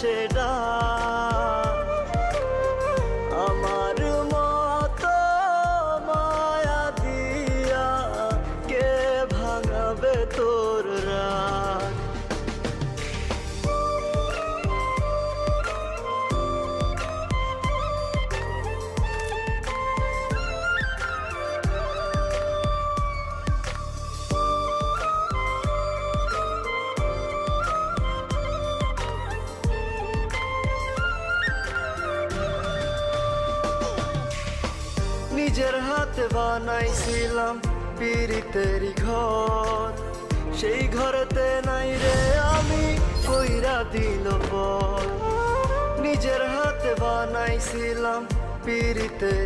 আসে ডাক। আমার মতো মায়া দিয়া কে ভাঙাবে তোর রাগ। নিজের হাতে বানাইছিলাম পিরিতেরি ঘর, সেই ঘরেতে নাই রে আমি কইরা দিল পর। নিজের হাতে বানাইছিলাম পিরিতেরি